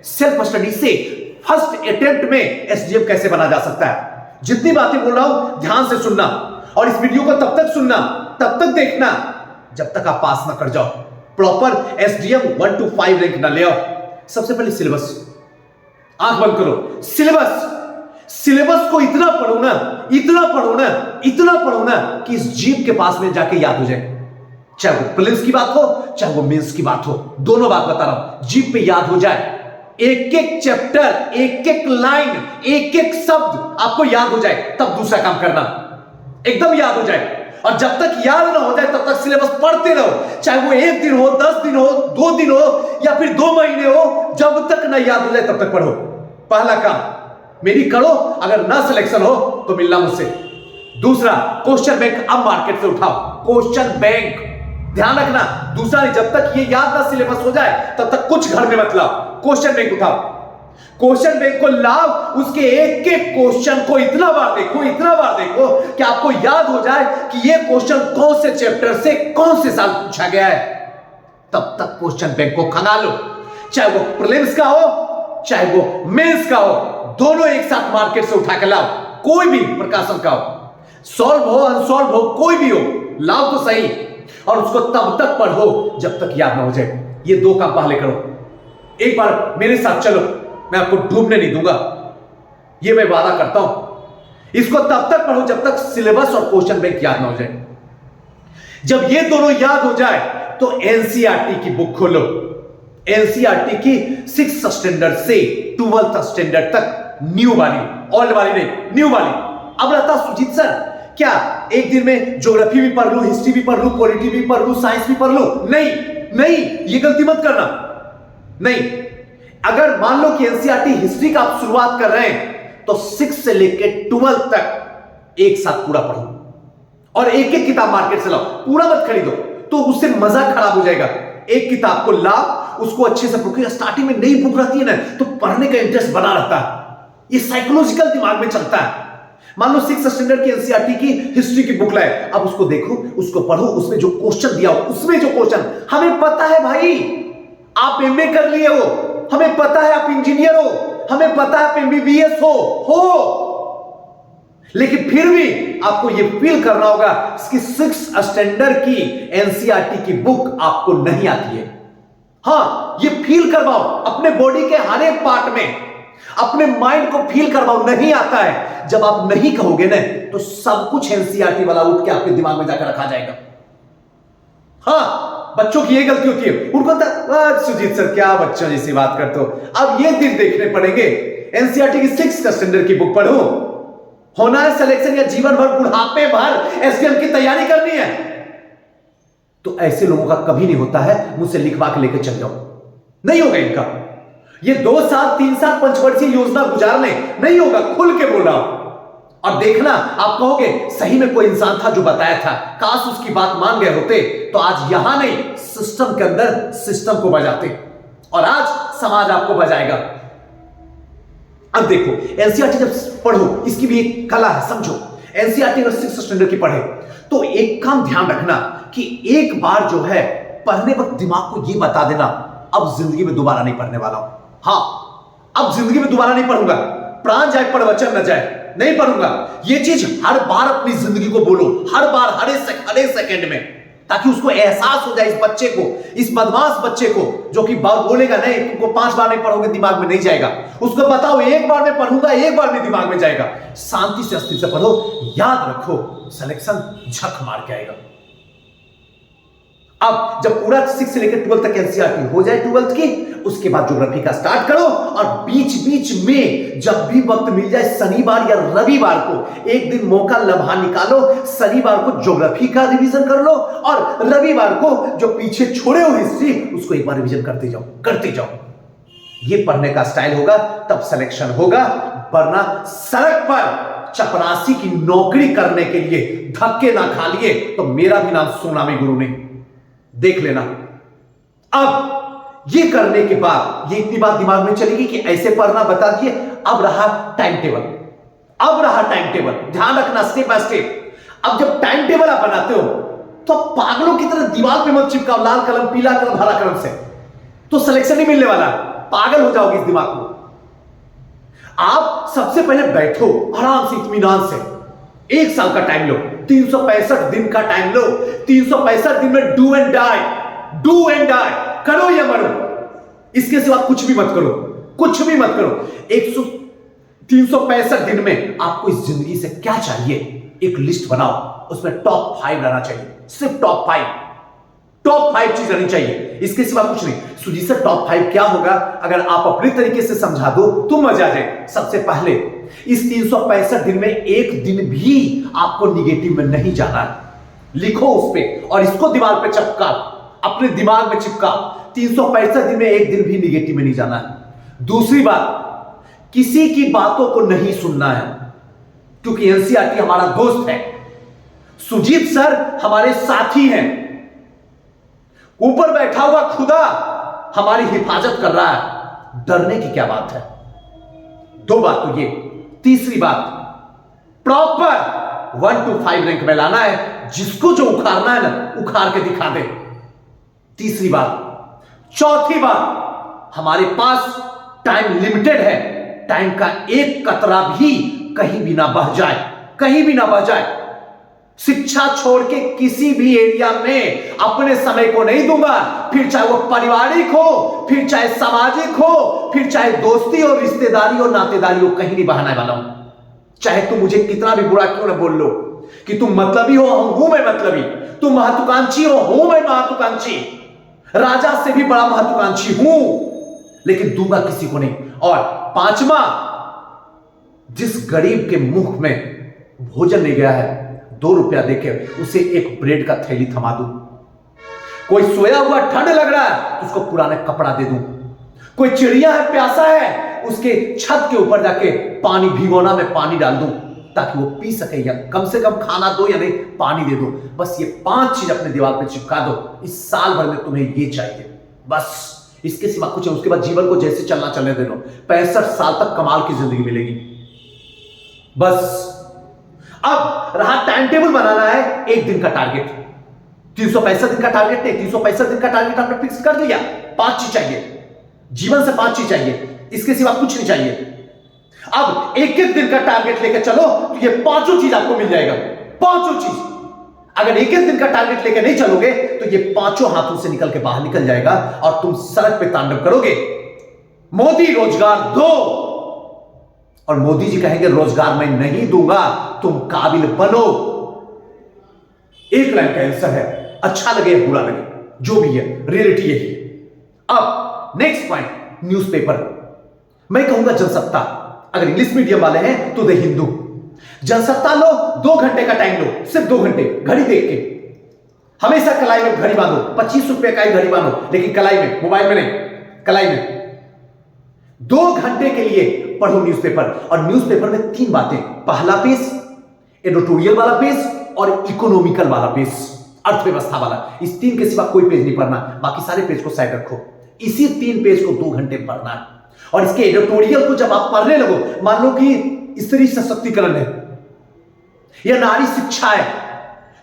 Self study से first attempt में SDM कैसे बना जा सकता है। जितनी बातें बोल रहा हूं ध्यान से सुनना, और इस वीडियो को तब तक सुनना, तब तक देखना जब तक आप पास ना कर जाओ, प्रॉपर एसडीएम 1 to 5 रैंक ना ले आओ। सबसे पहले सिलेबस, आंख बंद करो। सिलेबस को इतना पढ़ो ना, इतना पढ़ो ना, इतना पढ़ो ना कि इस जीप के पास में जाके याद हो जाए। चाहे वो प्रीलिम्स की बात हो, चाहे वो मेंस की बात हो, दोनों बात बता रहा हूं, जीप पे याद हो जाए। एक एक चैप्टर, एक एक लाइन, एक एक शब्द आपको याद हो जाए, तब दूसरा काम करना, एकदम याद हो जाए। और जब तक याद ना हो जाए तब तक सिलेबस पढ़ते रहो, चाहे वो 1 दिन हो, 10 दिन हो, 2 दिन हो, या फिर 2 महीने हो, जब तक ना याद हो जाए तब तक पढ़ो। पहला काम मेरी करो, अगर ना सिलेक्शन हो तो मिलना मुझसे। दूसरा, क्वेश्चन बैंक अब मार्केट से उठाओ, क्वेश्चन बैंक ध्यान रखना। दूसरा नहीं, जब तक ये याद ना सिलेबस हो जाए तब तक कुछ घर में मत लाओ, क्वेश्चन बैंक उठाओ, क्वेश्चन बैंक को लाओ, उसके एक एक क्वेश्चन को इतना बार देखो, इतना बार देखो कि आपको याद हो जाए कि ये क्वेश्चन कौन से चैप्टर से कौन से साल पूछा गया है। तब तक क्वेश्चन बैंक को खंगाल लो, चाहे वो प्रीलिम्स का हो, चाहे वो मेंस का हो, दोनों एक साथ मार्केट से उठा के लाओ। कोई भी प्रकाशन का हो, सॉल्व हो अनसॉल्व हो, कोई भी हो, लाओ तो सही, और उसको तब तक पढ़ो जब तक याद ना हो जाए। ये 2 काम पहले करो। एक बार मेरे साथ चलो, मैं आपको डूबने नहीं दूंगा, ये मैं वादा करता हूं। इसको तब तक पढ़ो जब तक सिलेबस और क्वेश्चन बैंक याद ना हो जाए। जब ये दोनों याद हो जाए तो एनसीईआरटी की बुक खोलो, एनसीईआरटी की 6th स्टैंडर्ड से 12th स्टैंडर्ड तक, न्यू वाली, ओल्ड वाली नहीं, न्यू वाली। अब रहता सुजीत सर, क्या एक दिन में ज्योग्राफी भी पढ़ लूं, हिस्ट्री भी पढ़ लूं, पॉलिटी भी पढ़ लूं, साइंस भी पढ़ लूं? नहीं नहीं, ये गलती मत करना। नहीं, अगर मान लो कि एनसीईआरटी हिस्ट्री का आप शुरुआत कर रहे हैं तो 6 से लेकर 12 तक एक साथ पूरा पढ़ो, और एक एक किताब मार्केट से लाओ, पूरा मत खरीदो, तो उससे मजा खराब हो जाएगा। एक किताब को लाओ, उसको अच्छे से पढ़ो। स्टार्टिंग में नई बुक रहती है ना, तो पढ़ने का इंटरेस्ट बना रहता है, ये साइकोलॉजिकल दिमाग में चलता है। मान लो 6th स्टैंडर्ड की एनसीईआरटी की हिस्ट्री की बुक लाए, अब उसको देखो, उसको पढ़ो, उसमें जो क्वेश्चन दिया हो, उसमें जो क्वेश्चन, हमें पता है भाई आप एमए कर लिए हो, हमें पता है आप इंजीनियर हो, हमें पता है आप एमबीबीएस हो, लेकिन फिर भी आपको यह फील करना होगा कि 6th स्टैंडर्ड की एनसीईआरटी की बुक आपको नहीं आती है। हां, ये फील करवाओ अपने बॉडी के हर एक पार्ट में, अपने माइंड को फील करवाओ, नहीं आता है। जब आप नहीं कहोगे ना, तो सब कुछ एनसीईआरटी वाला उठ के आपके दिमाग में जाकर रखा जाएगा। हां, बच्चों की ये गलती होती है, उनको सुजीत सर क्या बच्चों जैसी बात करते हो। अब ये दिन देखने पड़ेंगे, एनसीईआरटी की 6th स्टैंडर्ड की बुक पढ़ो, होना है सिलेक्शन या जीवन भर, बुढ़ापे भर एसडीएम की तैयारी करनी है, तो ऐसे लोगों का कभी नहीं होता है मुझसे लिखवा के लेकर चल जाओ, नहीं होगा इनका। ये 2 साल 3 साल पंचवर्षीय योजना गुजार ले, नहीं होगा, खुल के बोल रहा हूं। और देखना, आप कहोगे सही में कोई इंसान था जो बताया था, काश उसकी बात मान गए होते तो आज यहां नहीं, सिस्टम के अंदर सिस्टम को बजाते, और आज समाज आपको बजाएगा। अब देखो, एनसीईआरटी जब पढ़ो, इसकी भी एक कला है, समझो। एनसीईआरटी अगर 6th स्टैंडर्ड की पढ़े तो एक काम ध्यान रखना कि एक बार जो है पढ़ने वक्त दिमाग को यह बता देना, अब जिंदगी में दोबारा नहीं पढ़ने वाला हूं। हां, अब जिंदगी में दोबारा नहीं पढ़ूंगा, प्राण जाए पर वचन न जाए, नहीं पढ़ूंगा। ये चीज हर बार अपनी जिंदगी को बोलो, हर बार, हर एक सेकंड में, ताकि उसको एहसास हो जाए, इस बच्चे को, इस बदमाश बच्चे को, जो कि बात बोलेगा नहीं, तुमको 5 बार नहीं पढ़ोगे दिमाग में नहीं जाएगा, उसको बताओ 1 बार में पढ़ूंगा, 1 बार में दिमाग में जाएगा। शांति से, अस्थिर से पढ़ो, याद रखो, सिलेक्शन झक मार के आएगा। अब जब पूरा 6 से लेकर 12 तक एनसीईआरटी हो जाए 12th की, उसके बाद ज्योग्राफी का स्टार्ट करो, और बीच बीच में जब भी वक्त मिल जाए, शनिवार या रविवार को एक दिन मौका लम्हा निकालो, शनिवार को ज्योग्राफी का रिवीजन कर लो, और रविवार को जो पीछे छोड़े हो हिस्ट्री, उसको एक बार रिवीजन करते जाओ, करते जाओ। ये पढ़ने का स्टाइल होगा, तब सिलेक्शन होगा, वरना सड़क पर चपरासी की नौकरी करने के लिए धक्के ना खा लिए तो मेरा भी नाम सोनामी गुरु नहीं, देख लेना। अब ये करने के बाद ये इतनी बात दिमाग में चलेगी कि ऐसे पढ़ना बता दिए। अब रहा टाइम टेबल, अब रहा टाइम टेबल, ध्यान रखना स्टेप बाय स्टेप। अब जब टाइम टेबल आप बनाते हो तो आप पागलों की तरह दीवार पे मत चिपकाओ लाल कलम, पीला कलम, हरा कलम से, तो सिलेक्शन नहीं मिलने वाला। पागल हो जाओगे इस दिमाग को। आप सबसे पहले बैठो आराम से, इत्मीनान से, 1 साल का टाइम लो, 365 दिन का टाइम लो। 365 दिन में डू एंड डाई, करो या मरो, इसके सिवा कुछ भी मत करो, कुछ भी मत करो। 365 दिन में आपको इस जिंदगी से क्या चाहिए, एक लिस्ट बनाओ, उसमें टॉप 5 रहना चाहिए, सिर्फ टॉप 5 चीज रहनी चाहिए, इसके सिवा कुछ नहीं। सुजी सर टॉप 5 क्या होगा, अगर आप अपने तरीके से समझा दो तो मजा आ जाए। सबसे पहले इस 365 दिन में एक दिन भी आपको निगेटिव में नहीं जाना है, लिखो उस पे और इसको दीवार पे चिपका, अपने दिमाग में चिपका। 365 दिन में एक दिन भी निगेटिव में नहीं जाना है। दूसरी बात, किसी की बातों को नहीं सुनना है, क्योंकि एनसीईआरटी हमारा दोस्त है, सुजीत सर हमारे साथी हैं, ऊपर बैठा हुआ खुदा हमारी हिफाजत कर रहा है, डरने की क्या बात है। 2 बात तो ये। तीसरी बात, प्रॉपर 1 to 5 रैंक में लाना है, जिसको जो उखाड़ना है ना उखाड़ के दिखा दे। तीसरी बात। चौथी बात, हमारे पास टाइम लिमिटेड है, टाइम का एक कतरा भी कहीं भी ना बह जाए, कहीं भी ना बह जाए। शिक्षा छोड़ के किसी भी एरिया में अपने समय को नहीं दूंगा, फिर चाहे वो पारिवारिक हो, फिर चाहे सामाजिक हो, फिर चाहे दोस्ती और रिश्तेदारी और नातेदारी हो, कहीं नहीं बहाने वाला हूं। चाहे तुम मुझे कितना भी बुरा क्यों ना बोल लो कि तुम मतलबी हो, हूं मैं मतलबी, तुम महत्वाकांक्षी हो, हूं मैं महत्वाकांक्षी, राजा से भी बड़ा महत्वाकांक्षी हूं, लेकिन दूंगा किसी को नहीं। और 5वां, जिस गरीब के मुंह में भोजन नहीं गया है, 2 रुपया देके उसे एक ब्रेड का थैली थमा दूं। कोई सोया हुआ ठंड लग रहा है तो उसको पुराना कपड़ा दे दूं। कोई चिड़िया है प्यासा है, उसके छत के ऊपर जाके पानी, भिगोना में पानी डाल दूं ताकि वो पी सके, या कम से कम खाना दो या नहीं पानी दे दो। बस ये 5 चीज अपने दीवार पे चिपका दो, इस साल भर में तुम्हें ये चाहिए, बस इसके सिवा कुछ है। उसके बाद जीवन को जैसे चलना चलने दे लो, 65 साल तक कमाल की जिंदगी मिलेगी। बस अब रहा टाइम टेबल बनाना है, 1 दिन का टारगेट, 365 दिन का टारगेट नहीं, 365 दिन का टारगेट आपने फिक्स कर लिया। 5 चीज चाहिए, जीवन से 5 चीज चाहिए, इसके सिवा कुछ नहीं चाहिए। अब 1-1 दिन का टारगेट लेकर चलो तो ये 5 चीज आपको मिल जाएगा, 5 चीज। अगर 1-1 दिन का टारगेट लेकर नहीं चलोगे तो ये 5 हाथों से निकल के बाहर निकल जाएगा और तुम सड़क पे तांडव करोगे। मोदी रोजगार दो, और मोदी जी कहेंगे रोजगार मैं नहीं दूंगा, तुम काबिल बनो। 1 लाइन का आंसर है, अच्छा लगे या बुरा लगे, जो भी है, रियलिटी यही है। अब नेक्स्ट पॉइंट, न्यूज़पेपर। मैं कहूंगा जनसत्ता, अगर इंग्लिश मीडियम वाले हैं तो द हिंदू। जनसत्ता लो, 2 घंटे का टाइम लो, सिर्फ 2 घंटे, घड़ी देख के। हमेशा कलाई में घड़ी बांधो, 25 रुपए का ही घड़ी बांधो, लेकिन कलाई में, मोबाइल में नहीं, कलाई में। 2 घंटे के लिए पढ़ो न्यूज़पेपर, और न्यूज़पेपर में 3 बातें, पहला पेज एडिटोरियल वाला पेज और इकोनॉमिकल वाला पेज, अर्थव्यवस्था वाला। इस 3 के सिवा कोई पेज नहीं पढ़ना, बाकी सारे पेज को साइड रखो। इसी 3 पेज को 2 घंटे पढ़ना है। और इसके एडिटोरियल को जब आप पढ़ने लगो, मान लो कि स्त्री सशक्तिकरण है या नारी शिक्षा है,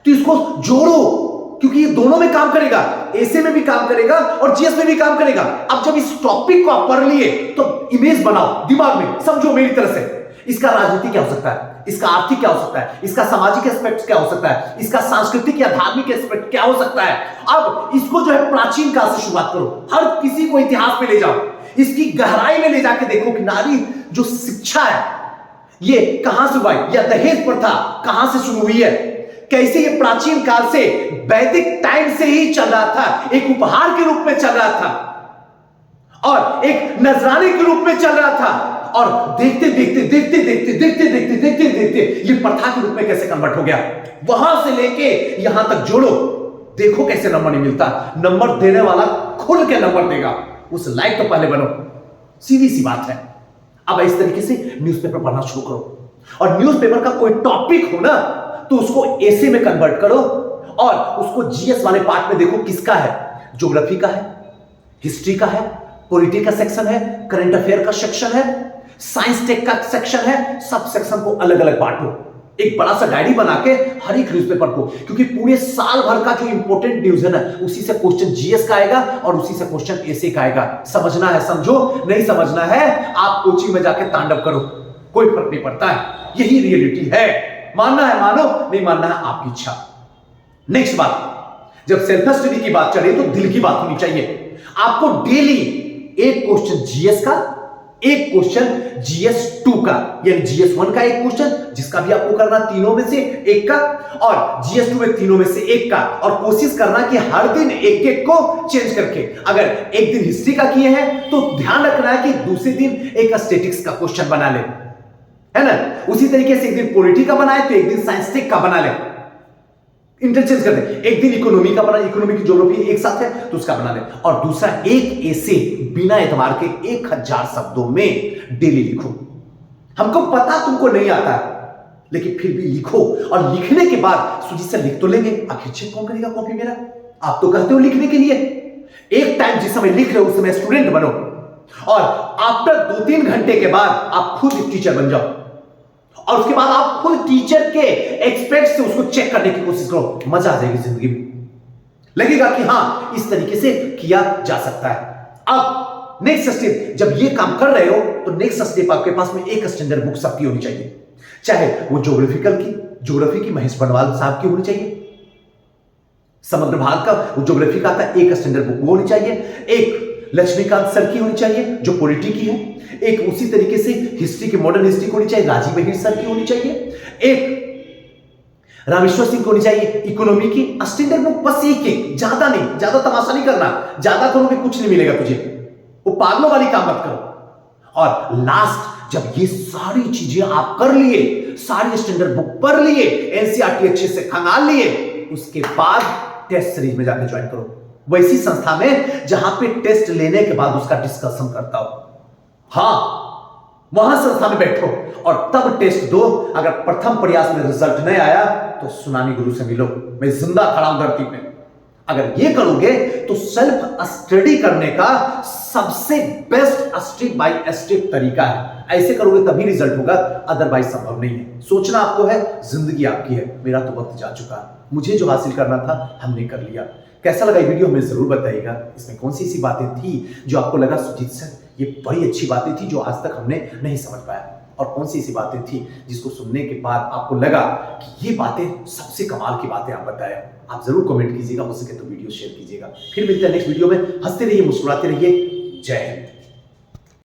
तो इसको जोड़ो, क्योंकि ये दोनों में काम करेगा, ऐसे में भी काम करेगा और जीएस में भी काम करेगा। अब जब इस टॉपिक को आप पढ़ लिए तो इमेज बनाओ दिमाग में, समझो मेरी तरह से, इसका राजनीति क्या हो सकता है, इसका आर्थिक क्या हो सकता है, इसका सामाजिक एस्पेक्ट क्या हो सकता है, इसका सांस्कृतिक या धार्मिक एस्पेक्ट क्या हो सकता है। अब इसको जो है प्राचीन काल से शुरुआत करो, हर किसी को इतिहास में ले जाओ, इसकी गहराई में ले जाके देखो कि नारी जो शिक्षा है ये कहां से हुआ है, या दहेज प्रथा कहां से शुरू हुई है, कैसे ये प्राचीन काल से, वैदिक टाइम से ही चल रहा था, एक उपहार के रूप में चल रहा था और एक नजराने के रूप में चल रहा था, और देखते देखते ये प्रथा के रूप में कैसे कन्वर्ट हो गया। वहां से लेके यहां तक जोड़ो, देखो कैसे नंबर नहीं मिलता। नंबर देने वाला खुल के नंबर देगा, उस लायक तो पहले बनो, सीधी सी बात है। अब इस तरीके से न्यूज़पेपर पढ़ना शुरू करो, और न्यूज़पेपर का कोई टॉपिक हो ना तो उसको ऐसे में कन्वर्ट करो, और उसको जीएस वाले पार्ट में देखो किसका है, ज्योग्राफी का है, हिस्ट्री का है, पॉलिटी का सेक्शन है, करंट अफेयर का सेक्शन है, साइंस टेक का सेक्शन है। सब सेक्शन को अलग अलग बांटो, एक बड़ा सा डायरी बना के हर एक न्यूज़पेपर को, क्योंकि पूरे साल भर का जो इंपॉर्टेंट न्यूज है ना, उसी से क्वेश्चन जीएस का आएगा और उसी से क्वेश्चन एसए का आएगा। समझना है समझो, नहीं समझना है आप कोचिंग में जाके तांडव करो, कोई फर्क नहीं पड़ता है। यही रियलिटी है। मानना है मानो, नहीं मानना है आपकी इच्छा। नेक्स्ट बात, जब सेल्फ स्टडी की बात चले तो दिल की बात होनी चाहिए। आपको डेली एक क्वेश्चन जीएस का, एक क्वेश्चन जीएस 2 का, यानी जीएस 1 का एक क्वेश्चन जिसका भी आपको करना तीनों में से एक का, और जीएस 2 में तीनों में से एक का, और कोशिश करना कि हर दिन एक एक को चेंज करके। अगर एक दिन हिस्ट्री का किए हैं तो ध्यान रखना है कि दूसरे दिन एक स्टैटिस्टिक्स का क्वेश्चन बना ले, है ना। उसी तरीके से एक दिन पॉलिटी का बनाए तो एक दिन साइंस टेक का बना ले, इंटरचेंज कर दे। एक दिन इकोनॉमी का बना, इकोनॉमी की ज्योग्राफी एक साथ है तो उसका बना ले। और दूसरा, एक ऐसे बिना एतबार के 1000 शब्दों में डेली लिखो। हमको पता तुमको नहीं आता लेकिन फिर भी लिखो, और लिखने के बाद सुजी से लिख तो लेंगे, आखिर चेक कौन करेगा कॉपी मेरा। आप तो कहते हो लिखने के लिए, एक टाइम जिस समय लिख रहे हो उस समय स्टूडेंट बनो, और आफ्टर 2-3 घंटे के बाद आप खुद टीचर बन जाओ, और उसके बाद आप खुद टीचर के एक्सपेक्ट से उसको चेक करने की कोशिश करो। मजा आ जाएगी जिंदगी में, लगेगा कि हां इस तरीके से किया जा सकता है। अब नेक्स्ट स्टेप, जब ये काम कर रहे हो तो नेक्स्ट स्टेप आपके पास में एक स्टैंडर्ड बुक सबकी होनी चाहिए, चाहे वो ज्योग्राफी की महेश बनवाल साहब की होनी चाहिए, समुद्र भाग का वो ज्योग्राफी का आता एक स्टैंडर्ड बुक वो होनी चाहिए, एक लक्ष्मीकांत सर की होनी चाहिए जो पॉलिटी की है, एक उसी तरीके से हिस्ट्री की, मॉडर्न हिस्ट्री की होनी चाहिए राजीव बहिर सर की होनी चाहिए, एक रामेश्वर सिंह को होनी चाहिए इकोनॉमी की स्टैंडर्ड बुक। बस एक, ज्यादा नहीं, ज्यादा तमाशा नहीं करना, ज्यादा करोगे कुछ नहीं मिलेगा तुझे, वो पागलों वाली काम मत करो। और लास्ट, जब ये सारी चीजें आप कर लिए, सारी स्टैंडर्ड बुक पढ़ लिए, एनसीईआरटी अच्छे से खंगाल लिए, उसके बाद टेस्ट सीरीज में जाकर ज्वाइन करो, वैसी संस्था में जहां पे टेस्ट लेने के बाद उसका डिस्कशन करता हो। हां, वहां संस्था में बैठो और तब टेस्ट दो। अगर प्रथम प्रयास में रिजल्ट नहीं आया तो सुनामी गुरु से मिलो, मैं जिंदा खड़ा हूं धरती पे। अगर ये करोगे तो सेल्फ स्टडी करने का सबसे बेस्ट स्टेप बाय स्टेप तरीका है। ऐसे करोगे तभी रिजल्ट होगा, अदरवाइज संभव नहीं है। सोचना आपको है, जिंदगी आपकी है। मेरा तो वक्त जा चुका है, मुझे जो हासिल करना था हमने कर लिया। कैसा लगा ये वीडियो हमें जरूर बताइएगा। इसमें कौन सी ऐसी बातें थी जो आपको लगा सुजीत सर ये बड़ी अच्छी बातें थी जो आज तक हमने नहीं समझ पाया, और कौन सी ऐसी बातें थी जिसको सुनने के बाद आपको लगा कि ये बातें सबसे कमाल की बातें आप बताया। आप जरूर कमेंट कीजिएगा, हो सके तो वीडियो शेयर कीजिएगा। फिर मिलते हैं नेक्स्ट वीडियो में। हंसते रहिए, मुस्कुराते रहिए। जय हिंद।